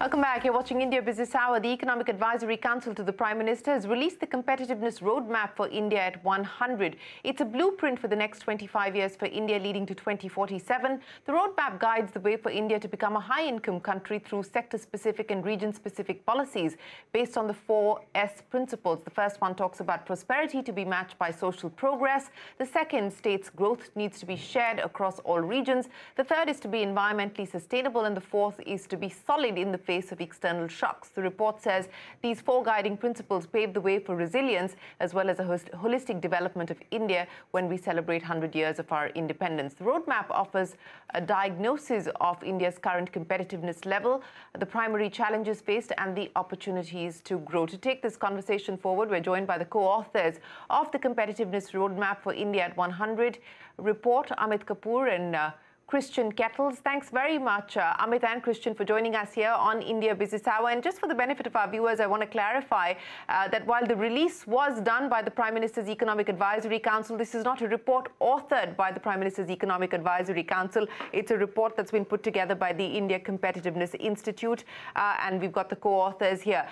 Welcome back. You're watching India Business Hour. The Economic Advisory Council to the Prime Minister has released the Competitiveness Roadmap for India at 100. It's a blueprint for the next 25 years for India leading to 2047. The roadmap guides the way for India to become a high-income country through sector-specific and region-specific policies based on the 4S principles. The first one talks about prosperity to be matched by social progress. The second states growth needs to be shared across all regions. The third is to be environmentally sustainable, and the fourth is to be solid in the face of external shocks. The report says these four guiding principles pave the way for resilience as well as a holistic development of India when we celebrate 100 years of our independence. The roadmap offers a diagnosis of India's current competitiveness level, the primary challenges faced and the opportunities to grow. To take this conversation forward, we're joined by the co-authors of the Competitiveness Roadmap for India at 100 report, Amit Kapoor and Christian Ketels. Thanks very much, Amit and Christian, for joining us here on India Business Hour. And just for the benefit of our viewers, I want to clarify that while the release was done by the Prime Minister's Economic Advisory Council, this is not a report authored by the Prime Minister's Economic Advisory Council. It's a report that's been put together by the India Competitiveness Institute, and we've got the co-authors here.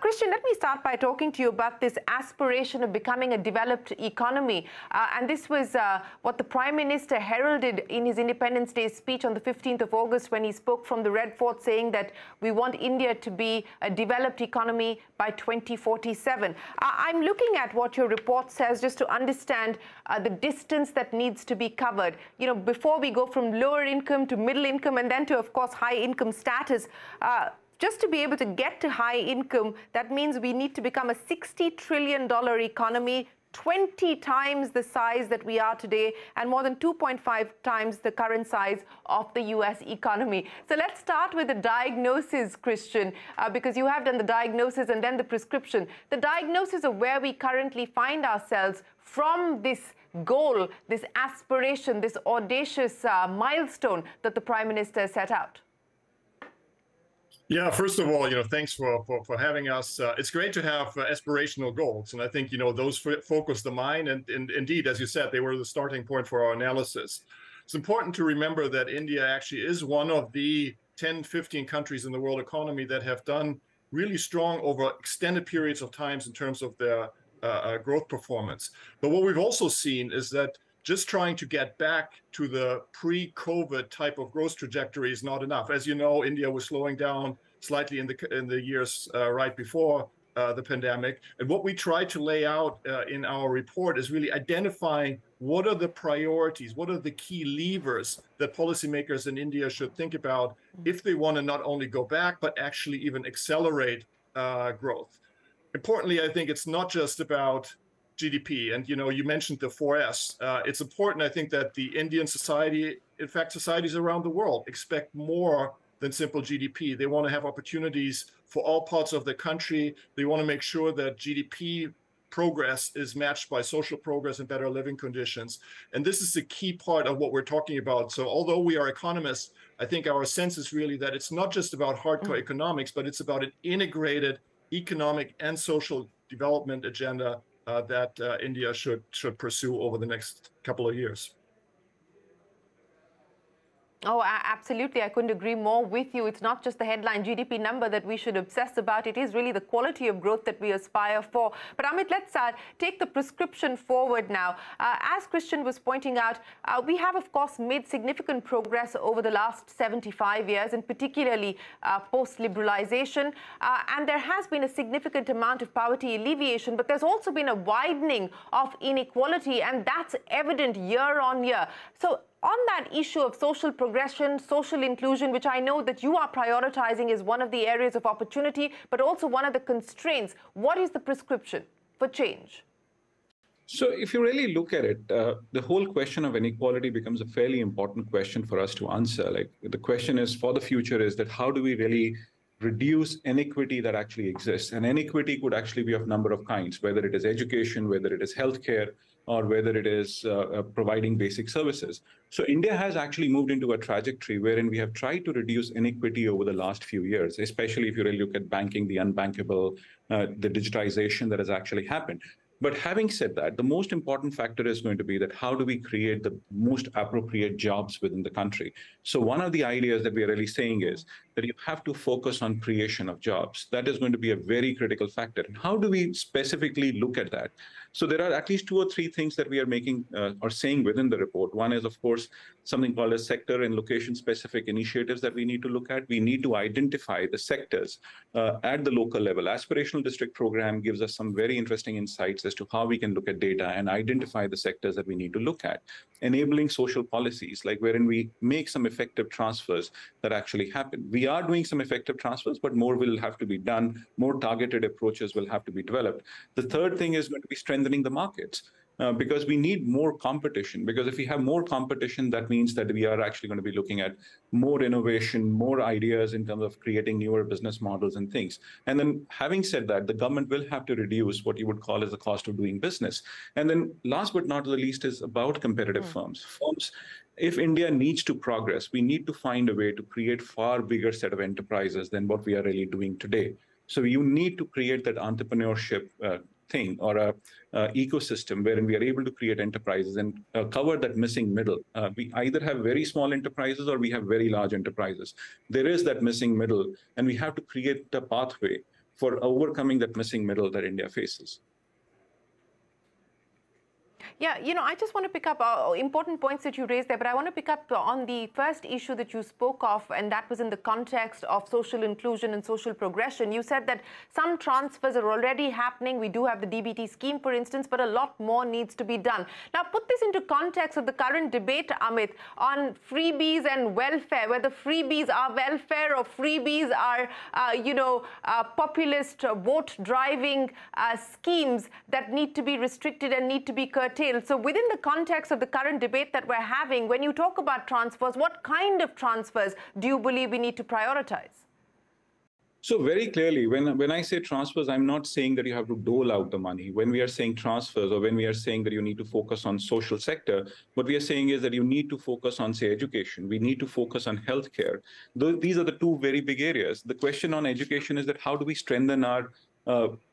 Christian, let me start by talking to you about this aspiration of becoming a developed economy. And this was what the Prime Minister heralded in his Independence Day speech on the 15th of August when he spoke from the Red Fort, saying that we want India to be a developed economy by 2047. I'm looking at what your report says just to understand the distance that needs to be covered. You know, before we go from lower income to middle income and then to, of course, high income status, just to be able to get to high income, that means we need to become a $60 trillion economy, 20 times the size that we are today, and more than 2.5 times the current size of the US economy. So let's start with the diagnosis, Christian, because you have done the diagnosis and then the prescription. The diagnosis of where we currently find ourselves from this goal, this aspiration, this audacious milestone that the Prime Minister set out. Yeah, first of all, thanks for having us. It's great to have aspirational goals. And I think, those focus the mind. And indeed, as you said, they were the starting point for our analysis. It's important to remember that India actually is one of the 10, 15 countries in the world economy that have done really strong over extended periods of times in terms of their growth performance. But what we've also seen is that just trying to get back to the pre-COVID type of growth trajectory is not enough. As you know, India was slowing down slightly in the years right before the pandemic. And what we try to lay out in our report is really identifying what are the priorities, what are the key levers that policymakers in India should think about if they want to not only go back, but actually even accelerate growth. Importantly, I think it's not just about GDP. And, you mentioned the 4S. It's important, I think, that the Indian society, in fact, societies around the world expect more than simple GDP. They want to have opportunities for all parts of the country. They want to make sure that GDP progress is matched by social progress and better living conditions. And this is the key part of what we're talking about. So although we are economists, I think our sense is really that it's not just about hardcore economics, but it's about an integrated economic and social development agenda that India should pursue over the next couple of years. Oh, absolutely. I couldn't agree more with you. It's not just the headline GDP number that we should obsess about. It is really the quality of growth that we aspire for. But Amit, let's take the prescription forward now. As Christian was pointing out, we have, of course, made significant progress over the last 75 years, and particularly post-liberalization. And there has been a significant amount of poverty alleviation, but there's also been a widening of inequality, and that's evident year on year. So on that issue of social progression, social inclusion, which I know that you are prioritizing as one of the areas of opportunity, but also one of the constraints, what is the prescription for change? So if you really look at it, the whole question of inequality becomes a fairly important question for us to answer. Like, the question is for the future is that how do we really reduce inequity that actually exists? And inequity could actually be of a number of kinds, whether it is education, whether it is healthcare, or whether it is providing basic services. So India has actually moved into a trajectory wherein we have tried to reduce inequity over the last few years, especially if you really look at banking, the unbankable, the digitization that has actually happened. But having said that, the most important factor is going to be that how do we create the most appropriate jobs within the country? So one of the ideas that we are really saying is that you have to focus on creation of jobs. That is going to be a very critical factor. And how do we specifically look at that? So there are at least 2 or 3 things that we are making or saying within the report. One is, of course, something called as sector and location-specific initiatives that we need to look at. We need to identify the sectors at the local level. Aspirational District Program gives us some very interesting insights as to how we can look at data and identify the sectors that we need to look at. Enabling social policies, like wherein we make some effective transfers that actually happen. We are doing some effective transfers, but more will have to be done. More targeted approaches will have to be developed. The third thing is going to be strengthening the markets. Because we need more competition. Because if we have more competition, that means that we are actually going to be looking at more innovation, more ideas in terms of creating newer business models and things. And then having said that, the government will have to reduce what you would call as the cost of doing business. And then last but not the least is about competitive firms. If India needs to progress, we need to find a way to create far bigger set of enterprises than what we are really doing today. So you need to create that entrepreneurship thing or a ecosystem wherein we are able to create enterprises and cover that missing middle. We either have very small enterprises or we have very large enterprises. There is that missing middle, and we have to create a pathway for overcoming that missing middle that India faces. Yeah, I just want to pick up important points that you raised there, but I want to pick up on the first issue that you spoke of, and that was in the context of social inclusion and social progression. You said that some transfers are already happening. We do have the DBT scheme, for instance, but a lot more needs to be done. Now, put this into context of the current debate, Amit, on freebies and welfare, whether freebies are welfare or freebies are, populist vote-driving schemes that need to be restricted and need to be curtailed. So within the context of the current debate that we're having, when you talk about transfers, what kind of transfers do you believe we need to prioritize? So very clearly, when I say transfers, I'm not saying that you have to dole out the money. When we are saying transfers, or when we are saying that you need to focus on social sector, what we are saying is that you need to focus on, say, education. We need to focus on healthcare. These are the 2 very big areas. The question on education is that how do we strengthen our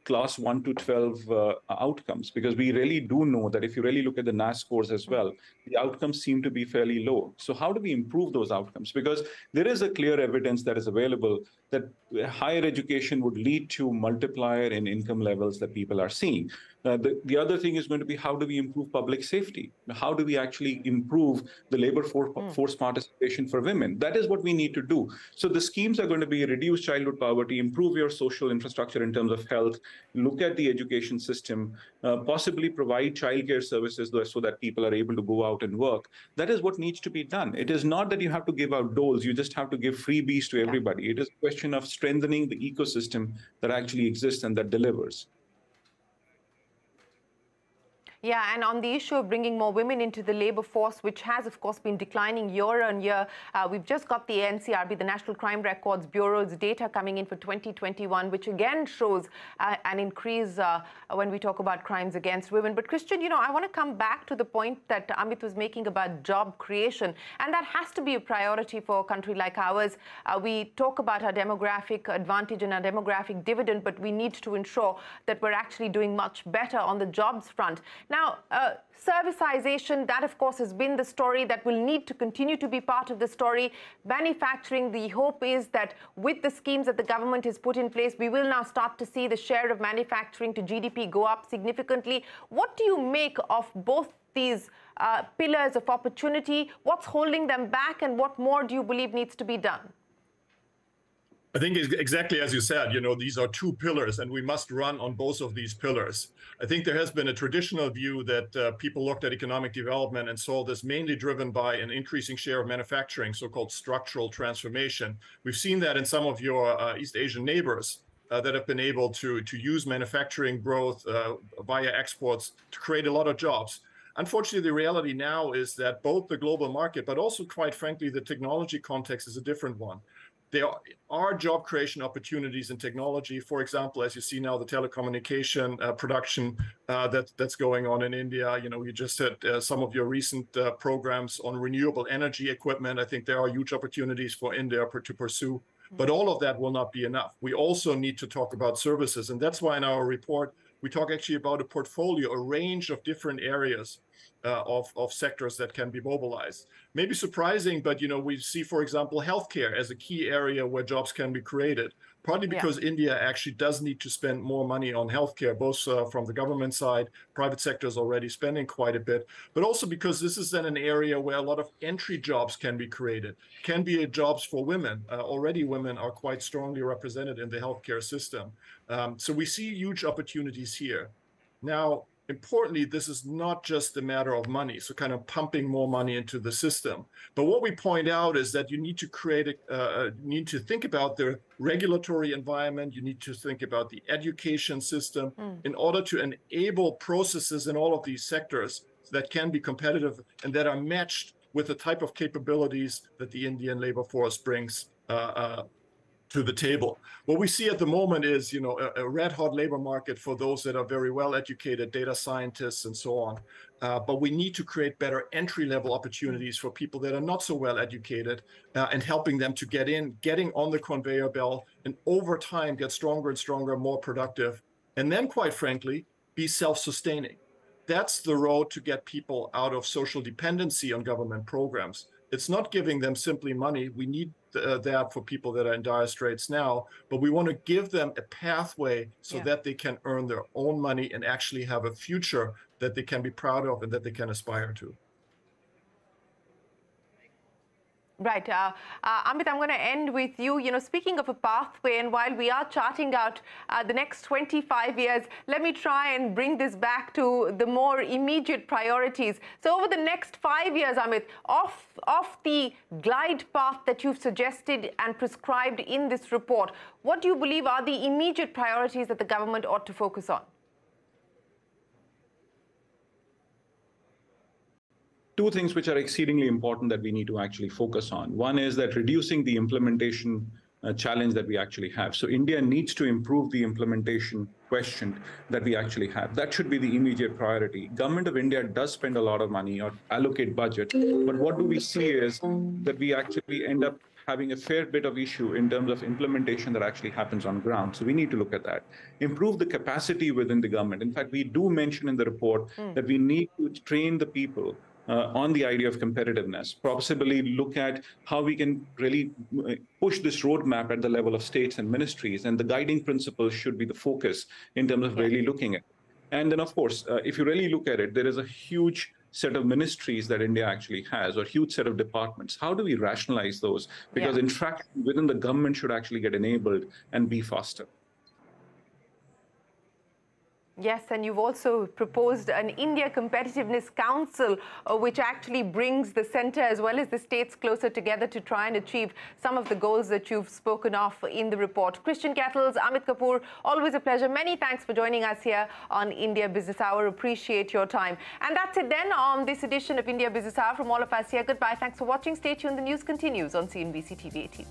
class 1 to 12 outcomes, because we really do know that if you really look at the NAS scores as well, the outcomes seem to be fairly low. So how do we improve those outcomes? Because there is a clear evidence that is available that higher education would lead to multiplier in income levels that people are seeing. The other thing is going to be how do we improve public safety? How do we actually improve the labor force participation for women? That is what we need to do. So the schemes are going to be reduce childhood poverty, improve your social infrastructure in terms of health, look at the education system, possibly provide childcare services so that people are able to go out and work. That is what needs to be done. It is not that you have to give out doles, you just have to give freebies to everybody. It is a question of strengthening the ecosystem that actually exists and that delivers. Yeah, and on the issue of bringing more women into the labor force, which has, of course, been declining year on year, we've just got the NCRB, the National Crime Records Bureau's data coming in for 2021, which again shows an increase when we talk about crimes against women. But Christian, I want to come back to the point that Amit was making about job creation, and that has to be a priority for a country like ours. We talk about our demographic advantage and our demographic dividend, but we need to ensure that we're actually doing much better on the jobs front. Now, servicization, that of course has been the story that will need to continue to be part of the story. Manufacturing, the hope is that with the schemes that the government has put in place, we will now start to see the share of manufacturing to GDP go up significantly. What do you make of both these pillars of opportunity? What's holding them back, and what more do you believe needs to be done? I think exactly as you said, these are 2 pillars and we must run on both of these pillars. I think there has been a traditional view that people looked at economic development and saw this mainly driven by an increasing share of manufacturing, so-called structural transformation. We've seen that in some of your East Asian neighbors that have been able to use manufacturing growth via exports to create a lot of jobs. Unfortunately, the reality now is that both the global market, but also, quite frankly, the technology context is a different one. There are job creation opportunities in technology. For example, as you see now, the telecommunication production that's going on in India. You just said some of your recent programs on renewable energy equipment. I think there are huge opportunities for India to pursue. But all of that will not be enough. We also need to talk about services. And that's why in our report, we talk actually about a portfolio, a range of different areas of sectors that can be mobilized. Maybe surprising, but we see, for example, healthcare as a key area where jobs can be created. Partly because India actually does need to spend more money on healthcare, both from the government side, private sector is already spending quite a bit, but also because this is then an area where a lot of entry jobs can be created, can be jobs for women. Already women are quite strongly represented in the healthcare system. So we see huge opportunities here. Now, importantly, this is not just a matter of money, so kind of pumping more money into the system. But what we point out is that you need to need to think about the regulatory environment, you need to think about the education system in order to enable processes in all of these sectors that can be competitive and that are matched with the type of capabilities that the Indian labor force brings to the table. What we see at the moment is, a red hot labor market for those that are very well educated, data scientists and so on. But we need to create better entry level opportunities for people that are not so well educated and helping them to getting on the conveyor belt and over time get stronger and stronger, more productive. And then quite frankly, be self-sustaining. That's the road to get people out of social dependency on government programs. It's not giving them simply money. We need that for people that are in dire straits now, but we want to give them a pathway so that they can earn their own money and actually have a future that they can be proud of and that they can aspire to. Right. Amit, I'm going to end with you. Speaking of a pathway, and while we are charting out the next 25 years, let me try and bring this back to the more immediate priorities. So over the next 5 years, Amit, off the glide path that you've suggested and prescribed in this report, what do you believe are the immediate priorities that the government ought to focus on? Two things which are exceedingly important that we need to actually focus on. One is that reducing the implementation challenge that we actually have. So India needs to improve the implementation quotient that we actually have. That should be the immediate priority. Government of India does spend a lot of money or allocate budget, but what do we see is that we actually end up having a fair bit of issue in terms of implementation that actually happens on ground. So we need to look at that. Improve the capacity within the government. In fact, we do mention in the report that we need to train the people on the idea of competitiveness, possibly look at how we can really push this roadmap at the level of states and ministries, and the guiding principles should be the focus in terms of really looking at it. And then, of course, if you really look at it, there is a huge set of ministries that India actually has, or huge set of departments. How do we rationalize those? Because interaction within the government should actually get enabled and be faster. Yes, and you've also proposed an India Competitiveness Council, which actually brings the centre as well as the states closer together to try and achieve some of the goals that you've spoken of in the report. Christian Ketels, Amit Kapoor, always a pleasure. Many thanks for joining us here on India Business Hour. Appreciate your time. And that's it then on this edition of India Business Hour. From all of us here, goodbye. Thanks for watching. Stay tuned. The news continues on CNBC-TV18.